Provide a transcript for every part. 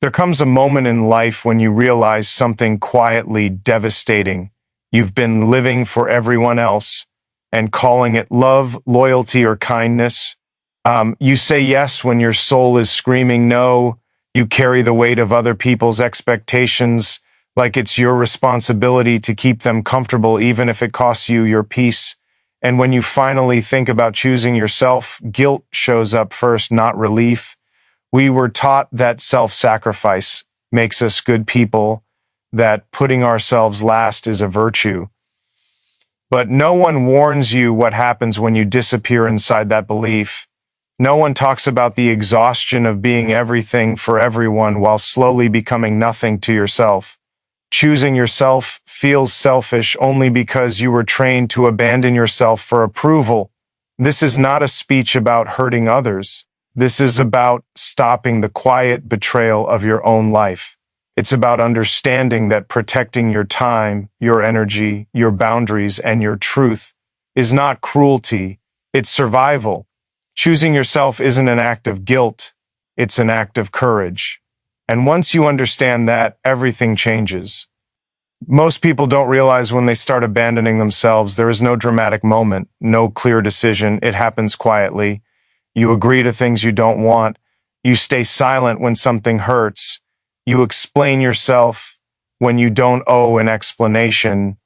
There comes a moment in life when you realize something quietly devastating. You've been living for everyone else and calling it love, loyalty, or kindness. You say yes when your soul is screaming no. You carry the weight of other people's expectations like it's your responsibility to keep them comfortable, even if it costs you your peace. And when you finally think about choosing yourself, guilt shows up first, not relief. We were taught that self-sacrifice makes us good people, that putting ourselves last is a virtue. But no one warns you what happens when you disappear inside that belief. No one talks about the exhaustion of being everything for everyone while slowly becoming nothing to yourself. Choosing yourself feels selfish only because you were trained to abandon yourself for approval. This is not a speech about hurting others. This is about stopping the quiet betrayal of your own life. It's about understanding that protecting your time, your energy, your boundaries, and your truth is not cruelty, it's survival. Choosing yourself isn't an act of guilt, it's an act of courage. And once you understand that, everything changes. Most people don't realize when they start abandoning themselves, there is no dramatic moment, no clear decision. It happens quietly. You agree to things you don't want. You stay silent when something hurts. You explain yourself when you don't owe an explanation.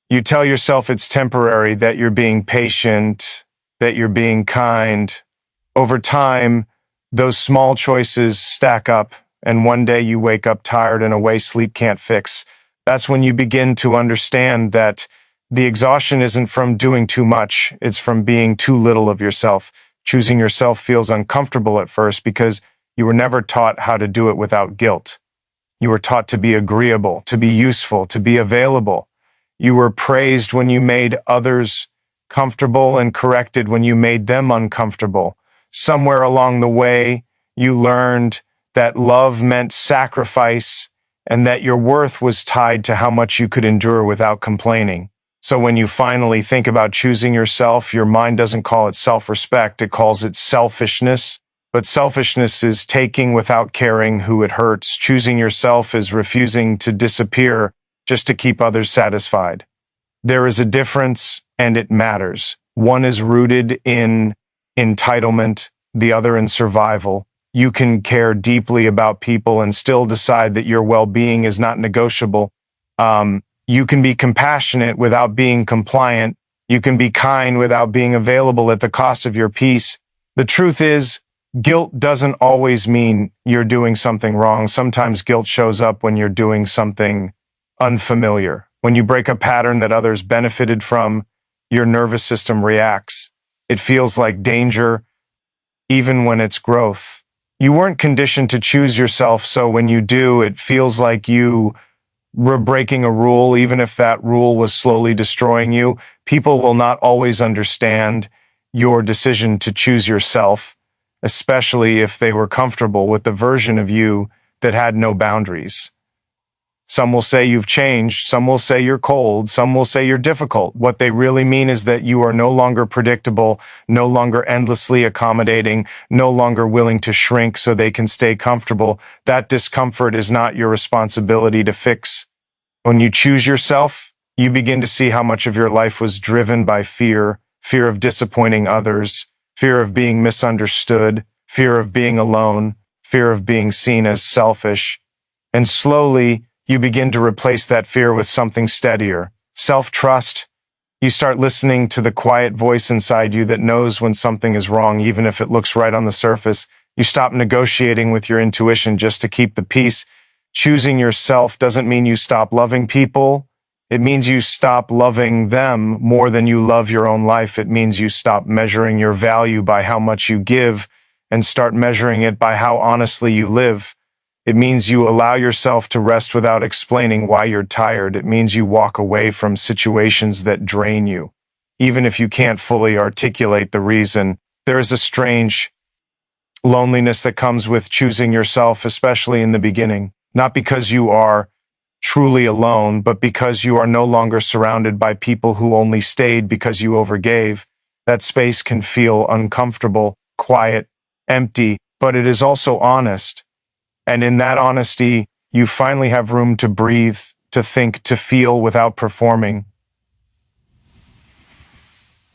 You tell yourself it's temporary, that you're being patient, that you're being kind. Over time, those small choices stack up, and one day you wake up tired in a way sleep can't fix. That's when you begin to understand that the exhaustion isn't from doing too much, it's from being too little of yourself. Choosing yourself feels uncomfortable at first because you were never taught how to do it without guilt. You were taught to be agreeable, to be useful, to be available. You were praised when you made others comfortable and corrected when you made them uncomfortable. Somewhere along the way, you learned that love meant sacrifice and that your worth was tied to how much you could endure without complaining. So when you finally think about choosing yourself, your mind doesn't call it self-respect, it calls it selfishness. But selfishness is taking without caring who it hurts. Choosing yourself is refusing to disappear just to keep others satisfied. There is a difference, and it matters. One is rooted in entitlement, the other in survival. You can care deeply about people and still decide that your well-being is not negotiable. You can be compassionate without being compliant. You can be kind without being available at the cost of your peace. The truth is, guilt doesn't always mean you're doing something wrong. Sometimes guilt shows up when you're doing something unfamiliar. When you break a pattern that others benefited from, your nervous system reacts. It feels like danger, even when it's growth. You weren't conditioned to choose yourself, so when you do, it feels like you were breaking a rule, even if that rule was slowly destroying you. People will not always understand your decision to choose yourself, especially if they were comfortable with the version of you that had no boundaries. Some will say you've changed, some will say you're cold, some will say you're difficult. What they really mean is that you are no longer predictable, no longer endlessly accommodating, no longer willing to shrink so they can stay comfortable. That discomfort is not your responsibility to fix. When you choose yourself, you begin to see how much of your life was driven by fear, fear of disappointing others, fear of being misunderstood, fear of being alone, fear of being seen as selfish. And slowly, you begin to replace that fear with something steadier. Self-trust. You start listening to the quiet voice inside you that knows when something is wrong, even if it looks right on the surface. You stop negotiating with your intuition just to keep the peace. Choosing yourself doesn't mean you stop loving people. It means you stop loving them more than you love your own life. It means you stop measuring your value by how much you give and start measuring it by how honestly you live. It means you allow yourself to rest without explaining why you're tired. It means you walk away from situations that drain you. Even if you can't fully articulate the reason, there is a strange loneliness that comes with choosing yourself, especially in the beginning. Not because you are truly alone, but because you are no longer surrounded by people who only stayed because you overgave. That space can feel uncomfortable, quiet, empty, but it is also honest. And in that honesty, you finally have room to breathe, to think, to feel without performing.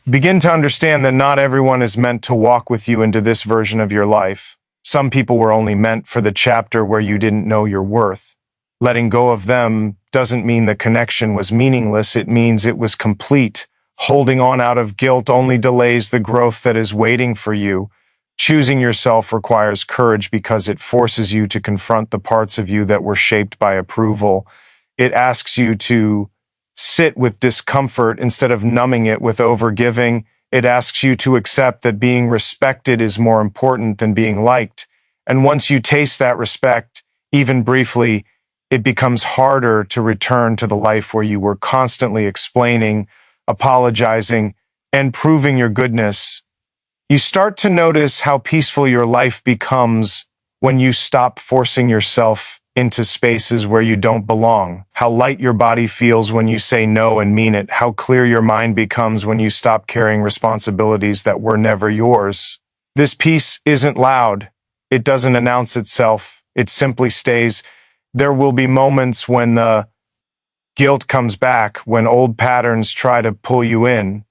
Begin to understand that not everyone is meant to walk with you into this version of your life. Some people were only meant for the chapter where you didn't know your worth. Letting go of them doesn't mean the connection was meaningless, it means it was complete. Holding on out of guilt only delays the growth that is waiting for you. Choosing yourself requires courage because it forces you to confront the parts of you that were shaped by approval. It asks you to sit with discomfort instead of numbing it with overgiving. It asks you to accept that being respected is more important than being liked. And once you taste that respect, even briefly, it becomes harder to return to the life where you were constantly explaining, apologizing, and proving your goodness. You start to notice how peaceful your life becomes when you stop forcing yourself into spaces where you don't belong, how light your body feels when you say no and mean it, how clear your mind becomes when you stop carrying responsibilities that were never yours. This peace isn't loud. It doesn't announce itself. It simply stays. There will be moments when the guilt comes back, when old patterns try to pull you in.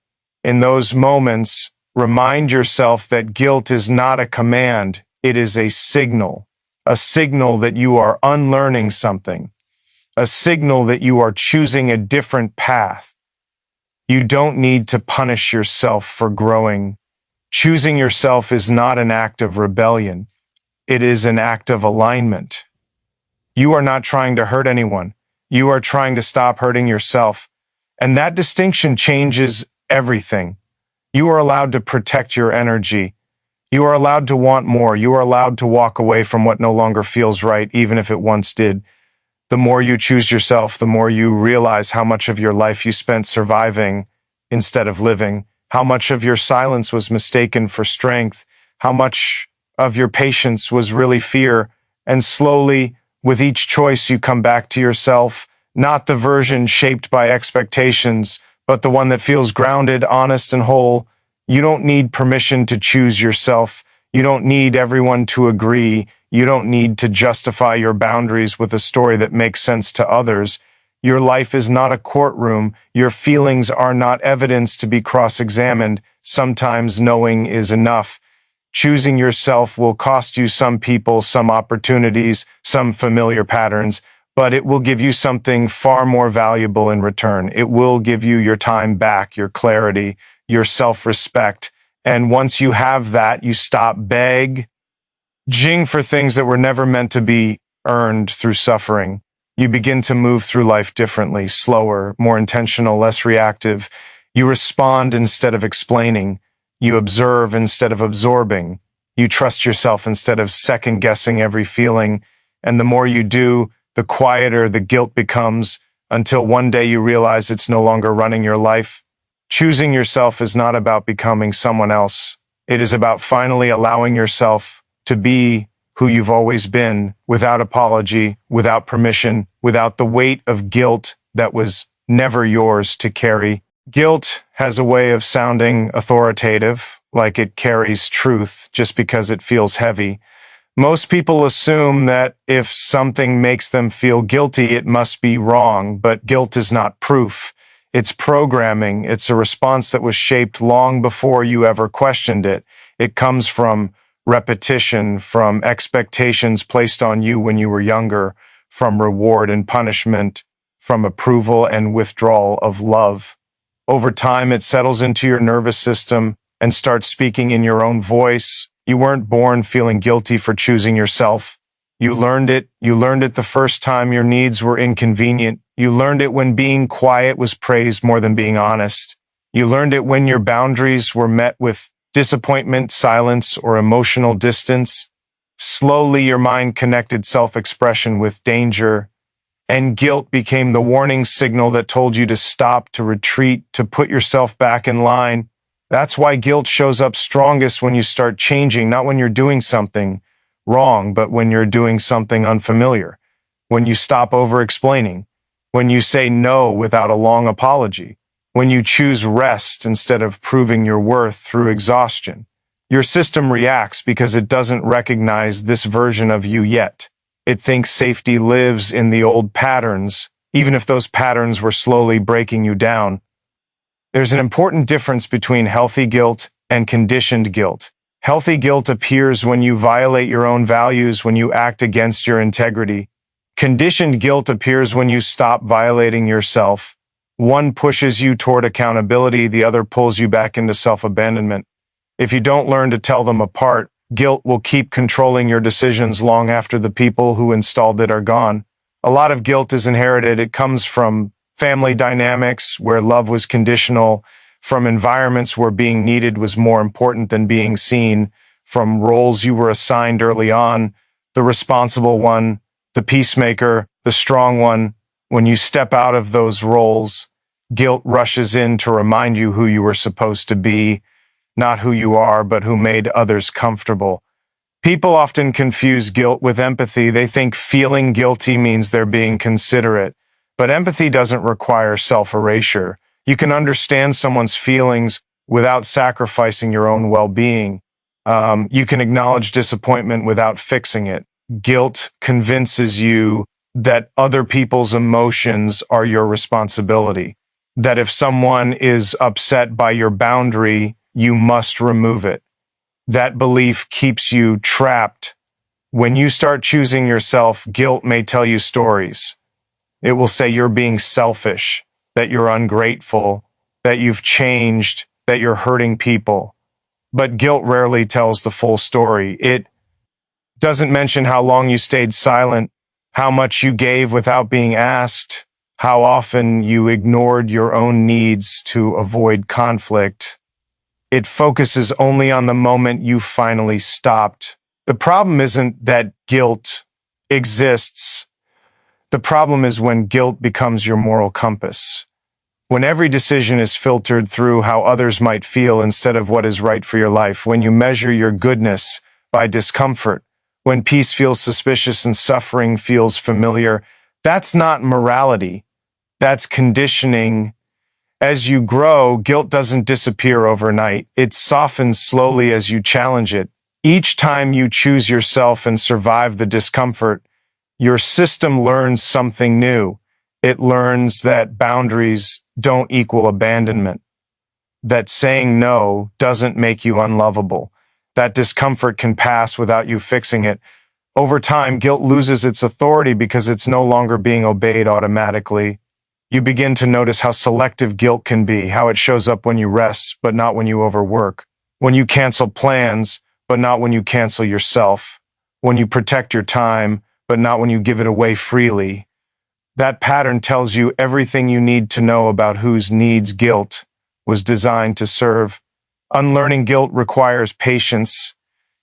In those moments, remind yourself that guilt is not a command, it is a signal that you are unlearning something, a signal that you are choosing a different path. You don't need to punish yourself for growing. Choosing yourself is not an act of rebellion. It is an act of alignment. You are not trying to hurt anyone. You are trying to stop hurting yourself. And that distinction changes everything. You are allowed to protect your energy. You are allowed to want more. You are allowed to walk away from what no longer feels right, even if it once did. The more you choose yourself, the more you realize how much of your life you spent surviving instead of living, how much of your silence was mistaken for strength, how much of your patience was really fear. And slowly, with each choice, you come back to yourself, not the version shaped by expectations, but the one that feels grounded, honest, and whole. You don't need permission to choose yourself. You don't need everyone to agree. You don't need to justify your boundaries with a story that makes sense to others. Your life is not a courtroom. Your feelings are not evidence to be cross-examined. Sometimes knowing is enough. Choosing yourself will cost you some people, some opportunities, some familiar patterns, but it will give you something far more valuable in return. It will give you your time back, your clarity, your self-respect. And once you have that, you stop begging for things that were never meant to be earned through suffering. You begin to move through life differently, slower, more intentional, less reactive. You respond instead of explaining. You observe instead of absorbing. You trust yourself instead of second-guessing every feeling. And the more you do, the quieter the guilt becomes, until one day you realize it's no longer running your life. Choosing yourself is not about becoming someone else. It is about finally allowing yourself to be who you've always been, without apology, without permission, without the weight of guilt that was never yours to carry. Guilt has a way of sounding authoritative, like it carries truth just because it feels heavy. Most people assume that if something makes them feel guilty, it must be wrong, but guilt is not proof. It's programming. It's a response that was shaped long before you ever questioned it. It comes from repetition, from expectations placed on you when you were younger, from reward and punishment, from approval and withdrawal of love. Over time, it settles into your nervous system and starts speaking in your own voice. You weren't born feeling guilty for choosing yourself. You learned it. You learned it the first time your needs were inconvenient. You learned it when being quiet was praised more than being honest. You learned it when your boundaries were met with disappointment, silence, or emotional distance. Slowly, your mind connected self-expression with danger, and guilt became the warning signal that told you to stop, to retreat, to put yourself back in line. That's why guilt shows up strongest when you start changing, not when you're doing something wrong, but when you're doing something unfamiliar, when you stop over-explaining, when you say no without a long apology, when you choose rest instead of proving your worth through exhaustion. Your system reacts because it doesn't recognize this version of you yet. It thinks safety lives in the old patterns, even if those patterns were slowly breaking you down. There's an important difference between healthy guilt and conditioned guilt. Healthy guilt appears when you violate your own values, when you act against your integrity. Conditioned guilt appears when you stop violating yourself. One pushes you toward accountability, the other pulls you back into self-abandonment. If you don't learn to tell them apart, guilt will keep controlling your decisions long after the people who installed it are gone. A lot of guilt is inherited. It comes from family dynamics where love was conditional, from environments where being needed was more important than being seen, from roles you were assigned early on, the responsible one, the peacemaker, the strong one. When you step out of those roles, guilt rushes in to remind you who you were supposed to be, not who you are, but who made others comfortable. People often confuse guilt with empathy. They think feeling guilty means they're being considerate, but empathy doesn't require self-erasure. You can understand someone's feelings without sacrificing your own well-being. You can acknowledge disappointment without fixing it. Guilt convinces you that other people's emotions are your responsibility, that if someone is upset by your boundary, you must remove it. That belief keeps you trapped. When you start choosing yourself, guilt may tell you stories. It will say you're being selfish, that you're ungrateful, that you've changed, that you're hurting people. But guilt rarely tells the full story. It doesn't mention how long you stayed silent, how much you gave without being asked, how often you ignored your own needs to avoid conflict. It focuses only on the moment you finally stopped. The problem isn't that guilt exists. The problem is when guilt becomes your moral compass. When every decision is filtered through how others might feel instead of what is right for your life. When you measure your goodness by discomfort. When peace feels suspicious and suffering feels familiar. That's not morality. That's conditioning. As you grow, guilt doesn't disappear overnight. It softens slowly as you challenge it. Each time you choose yourself and survive the discomfort, your system learns something new. It learns that boundaries don't equal abandonment, that saying no doesn't make you unlovable, that discomfort can pass without you fixing it. Over time, guilt loses its authority because it's no longer being obeyed automatically. You begin to notice how selective guilt can be, how it shows up when you rest, but not when you overwork, when you cancel plans, but not when you cancel yourself, when you protect your time, but not when you give it away freely. That pattern tells you everything you need to know about whose needs guilt was designed to serve. Unlearning guilt requires patience.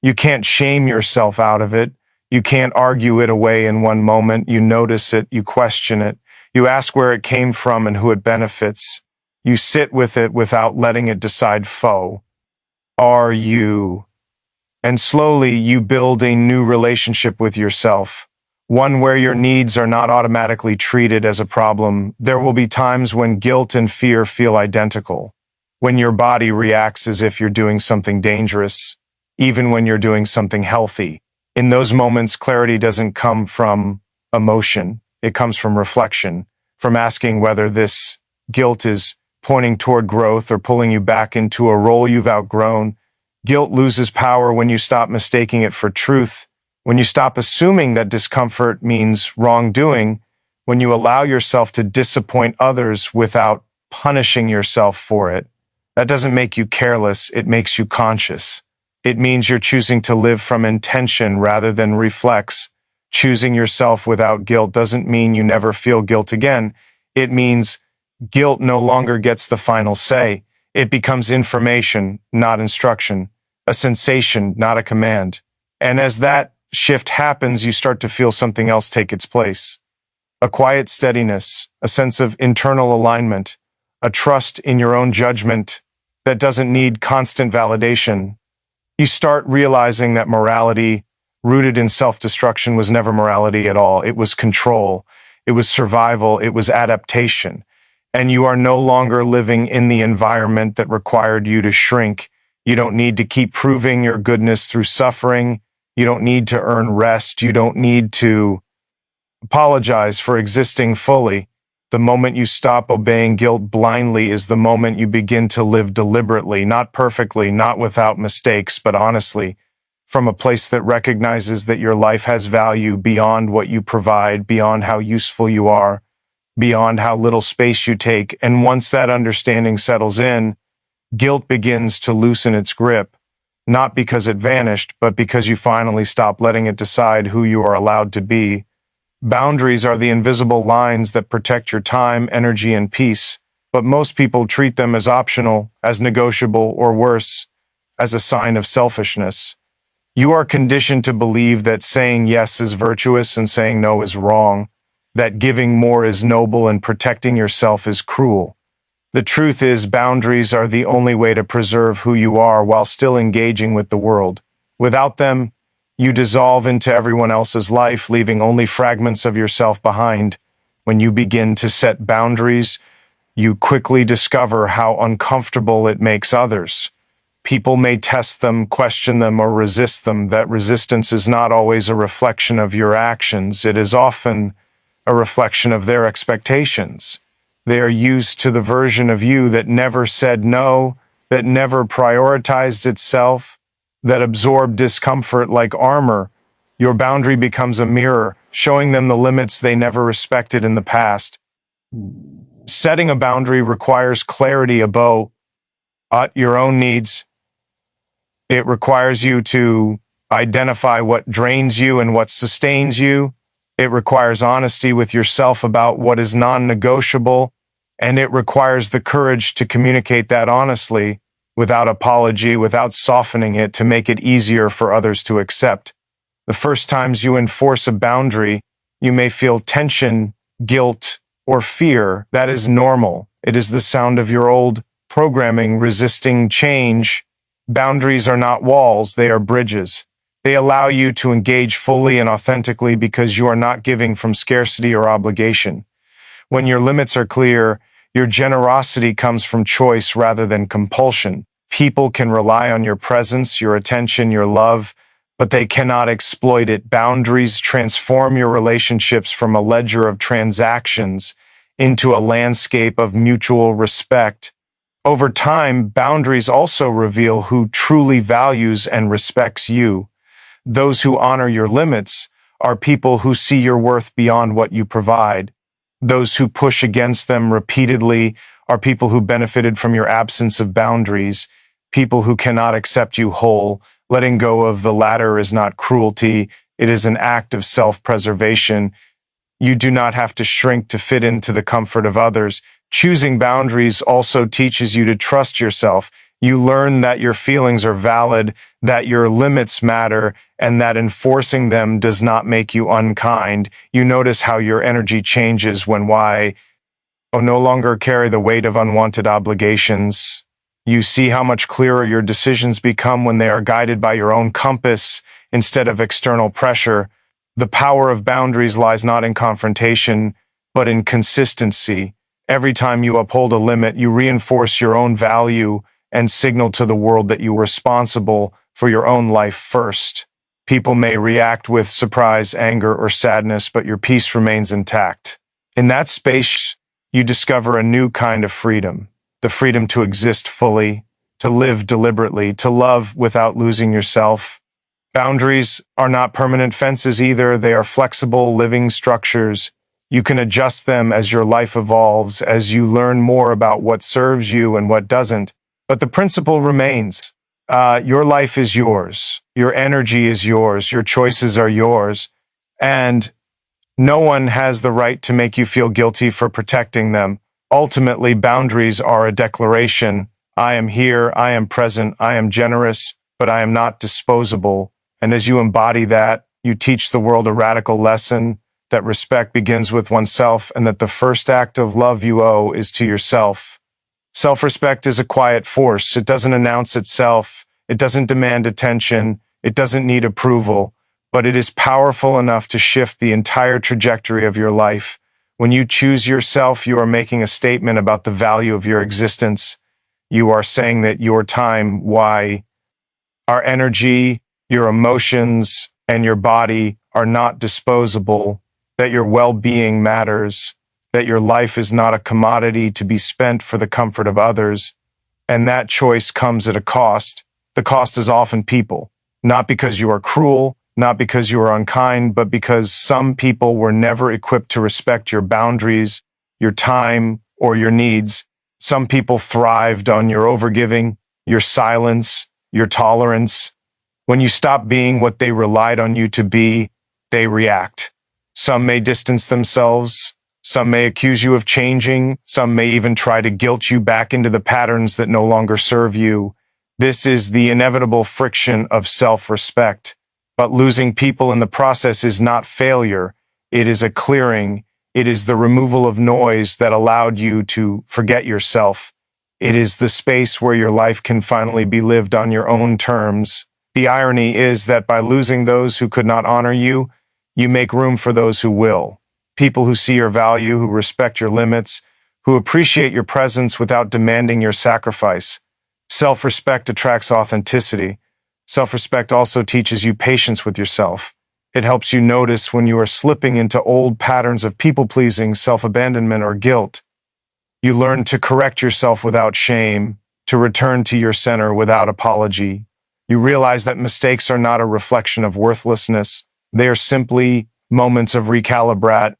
You can't shame yourself out of it. You can't argue it away in one moment. You notice it, you question it. You ask where it came from and who it benefits. You sit with it without letting it decide foe. Are you? And slowly you build a new relationship with yourself, one where your needs are not automatically treated as a problem. There will be times when guilt and fear feel identical, when your body reacts as if you're doing something dangerous, even when you're doing something healthy. In those moments, clarity doesn't come from emotion. It comes from reflection, from asking whether this guilt is pointing toward growth or pulling you back into a role you've outgrown. Guilt loses power when you stop mistaking it for truth, when you stop assuming that discomfort means wrongdoing, when you allow yourself to disappoint others without punishing yourself for it. That doesn't make you careless, it makes you conscious. It means you're choosing to live from intention rather than reflex. Choosing yourself without guilt doesn't mean you never feel guilt again. It means guilt no longer gets the final say. It becomes information, not instruction, a sensation, not a command. And as that shift happens, you start to feel something else take its place. A quiet steadiness, a sense of internal alignment, a trust in your own judgment that doesn't need constant validation. You start realizing that morality rooted in self-destruction was never morality at all. It was control. It was survival. It was adaptation. And you are no longer living in the environment that required you to shrink. You don't need to keep proving your goodness through suffering. You don't need to earn rest. You don't need to apologize for existing fully. The moment you stop obeying guilt blindly is the moment you begin to live deliberately, not perfectly, not without mistakes, but honestly, from a place that recognizes that your life has value beyond what you provide, beyond how useful you are, beyond how little space you take. And once that understanding settles in, guilt begins to loosen its grip, not because it vanished, but because you finally stop letting it decide who you are allowed to be. Boundaries are the invisible lines that protect your time, energy, and peace, but most people treat them as optional, as negotiable, or worse, as a sign of selfishness. You are conditioned to believe that saying yes is virtuous and saying no is wrong, that giving more is noble and protecting yourself is cruel. The truth is, boundaries are the only way to preserve who you are while still engaging with the world. Without them, you dissolve into everyone else's life, leaving only fragments of yourself behind. When you begin to set boundaries, you quickly discover how uncomfortable it makes others. People may test them, question them, or resist them. That resistance is not always a reflection of your actions. It is often a reflection of their expectations. They are used to the version of you that never said no, that never prioritized itself, that absorbed discomfort like armor. Your boundary becomes a mirror, showing them the limits they never respected in the past. Setting a boundary requires clarity about your own needs. It requires you to identify what drains you and what sustains you. It requires honesty with yourself about what is non-negotiable, and it requires the courage to communicate that honestly, without apology, without softening it to make it easier for others to accept. The first times you enforce a boundary, you may feel tension, guilt, or fear. That is normal. It is the sound of your old programming resisting change. Boundaries are not walls, they are bridges. They allow you to engage fully and authentically because you are not giving from scarcity or obligation. When your limits are clear, your generosity comes from choice rather than compulsion. People can rely on your presence, your attention, your love, but they cannot exploit it. Boundaries transform your relationships from a ledger of transactions into a landscape of mutual respect. Over time, boundaries also reveal who truly values and respects you. Those who honor your limits are people who see your worth beyond what you provide. Those who push against them repeatedly are people who benefited from your absence of boundaries, people who cannot accept you whole. Letting go of the latter is not cruelty, it is an act of self-preservation. You do not have to shrink to fit into the comfort of others. Choosing boundaries also teaches you to trust yourself. You learn that your feelings are valid, that your limits matter, and that enforcing them does not make you unkind. You notice how your energy changes when no longer carry the weight of unwanted obligations. You see how much clearer your decisions become when they are guided by your own compass instead of external pressure. The power of boundaries lies not in confrontation, but in consistency. Every time you uphold a limit, you reinforce your own value and signal to the world that you are responsible for your own life first. People may react with surprise, anger, or sadness, but your peace remains intact. In that space, you discover a new kind of freedom, the freedom to exist fully, to live deliberately, to love without losing yourself. Boundaries are not permanent fences either. They are flexible, living structures. You can adjust them as your life evolves, as you learn more about what serves you and what doesn't. But the principle remains. Your life is yours. Your energy is yours. Your choices are yours. And no one has the right to make you feel guilty for protecting them. Ultimately, boundaries are a declaration. I am here. I am present. I am generous, but I am not disposable. And as you embody that, you teach the world a radical lesson that respect begins with oneself and that the first act of love you owe is to yourself. Self-respect is a quiet force. It doesn't announce itself. It doesn't demand attention. It doesn't need approval, but it is powerful enough to shift the entire trajectory of your life. When you choose yourself, you are making a statement about the value of your existence. You are saying that your time, our energy, your emotions and your body are not disposable, that your well-being matters, that your life is not a commodity to be spent for the comfort of others, and that choice comes at a cost. The cost is often people, not because you are cruel, not because you are unkind, but because some people were never equipped to respect your boundaries, your time, or your needs. Some people thrived on your overgiving, your silence, your tolerance. When you stop being what they relied on you to be, they react. Some may distance themselves. Some may accuse you of changing. Some may even try to guilt you back into the patterns that no longer serve you. This is the inevitable friction of self-respect. But losing people in the process is not failure. It is a clearing. It is the removal of noise that allowed you to forget yourself. It is the space where your life can finally be lived on your own terms. The irony is that by losing those who could not honor you, you make room for those who will. People who see your value, who respect your limits, who appreciate your presence without demanding your sacrifice. Self-respect attracts authenticity. Self-respect also teaches you patience with yourself. It helps you notice when you are slipping into old patterns of people-pleasing, self-abandonment, or guilt. You learn to correct yourself without shame, to return to your center without apology. You realize that mistakes are not a reflection of worthlessness. They are simply moments of recalibrate.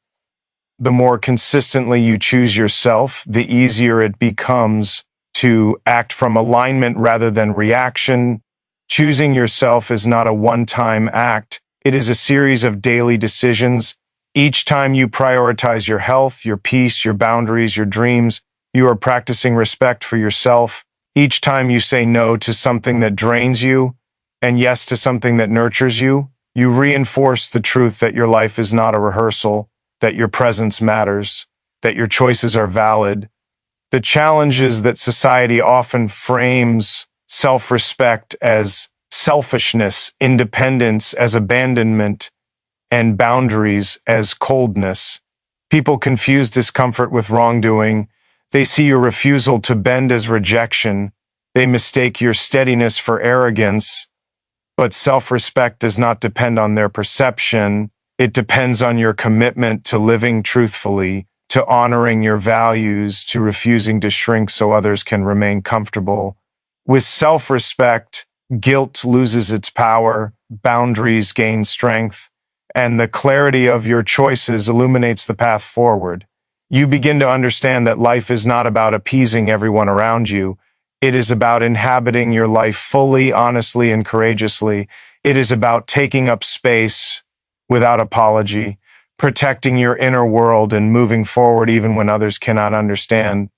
The more consistently you choose yourself, the easier it becomes to act from alignment rather than reaction. Choosing yourself is not a one-time act. It is a series of daily decisions. Each time you prioritize your health, your peace, your boundaries, your dreams, you are practicing respect for yourself. Each time you say no to something that drains you and yes to something that nurtures you, you reinforce the truth that your life is not a rehearsal, that your presence matters, that your choices are valid. The challenge is that society often frames self-respect as selfishness, independence as abandonment, and boundaries as coldness. People confuse discomfort with wrongdoing. They see your refusal to bend as rejection. They mistake your steadiness for arrogance. But self-respect does not depend on their perception. It depends on your commitment to living truthfully, to honoring your values, to refusing to shrink so others can remain comfortable. With self-respect, guilt loses its power, boundaries gain strength, and the clarity of your choices illuminates the path forward. You begin to understand that life is not about appeasing everyone around you. It is about inhabiting your life fully, honestly, and courageously. It is about taking up space without apology, protecting your inner world and moving forward even when others cannot understand.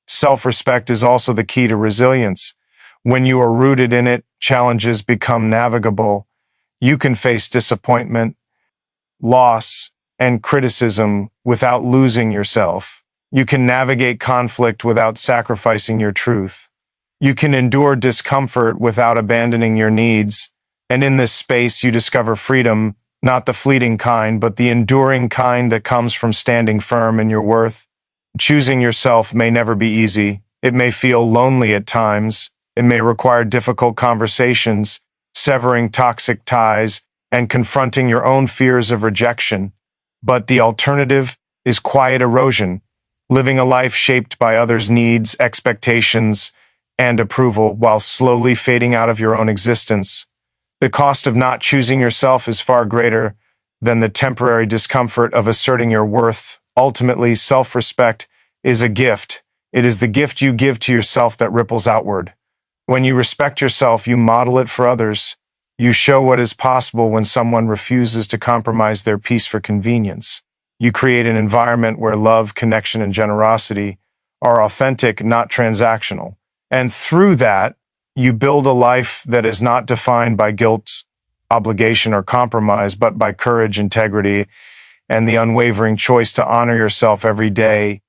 Self-respect is also the key to resilience. When you are rooted in it, challenges become navigable. You can face disappointment, loss, and criticism without losing yourself. You can navigate conflict without sacrificing your truth. You can endure discomfort without abandoning your needs. And in this space, you discover freedom, not the fleeting kind, but the enduring kind that comes from standing firm in your worth. Choosing yourself may never be easy. It may feel lonely at times. It may require difficult conversations, severing toxic ties, and confronting your own fears of rejection. But the alternative is quiet erosion, living a life shaped by others' needs, expectations, and approval while slowly fading out of your own existence. The cost of not choosing yourself is far greater than the temporary discomfort of asserting your worth. Ultimately, self-respect is a gift. It is the gift you give to yourself that ripples outward. When you respect yourself, you model it for others. You show what is possible when someone refuses to compromise their peace for convenience. You create an environment where love, connection, and generosity are authentic, not transactional. And through that, you build a life that is not defined by guilt, obligation, or compromise, but by courage, integrity, and the unwavering choice to honor yourself every day.